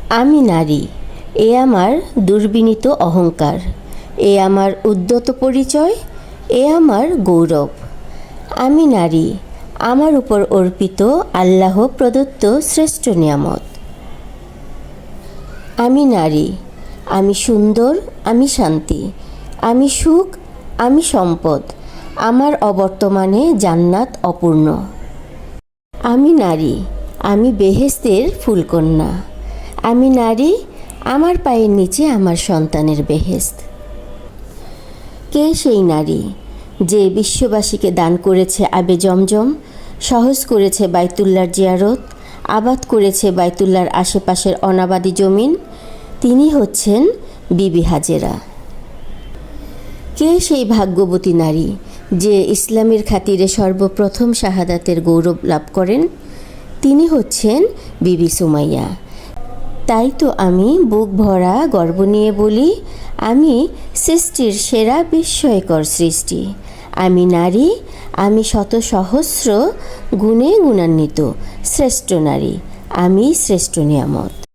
আমি নারী, এ আমার দুর্বিনীত অহংকার, এ আমার উদ্যত পরিচয়, এ আমার গৌরব। আমি নারী, আমার উপর অর্পিত আল্লাহ প্রদত্ত শ্রেষ্ঠ নিয়ামত। আমি নারী, আমি সুন্দর, আমি শান্তি, আমি সুখ, আমি সম্পদ, আমার অবর্তমানে জান্নাত অপূর্ণ। আমি নারী, আমি বেহেশতের ফুলকন্যা, আমি নারী, আমার পায়ের নিচে আমার সন্তানের বেহেশত। কে সেই নারী যে বিশ্ববাসীকে দান করেছে আবে জমজম, সহজ করেছে বাইতুল্লাহর জিয়ারত, আবাদ করেছে বাইতুল্লাহর আশেপাশের অনাবাদি জমিন? তিনি হচ্ছেন বিবি হাজেরা। কে সেই ভাগ্যবতী নারী যে ইসলামের খাতিরে সর্বপ্রথম শাহাদাতের গৌরব লাভ করেন? তিনি হচ্ছেন বিবি সুমাইয়া। তাই তো আমি বুক ভরা গর্ব নিয়ে বলি, আমি সৃষ্টির সেরা বিস্ময়কর সৃষ্টি। আমি নারী, আমি শত সহস্র গুণে গুণান্বিত শ্রেষ্ঠ নারী, আমি শ্রেষ্ঠ নিয়ামত।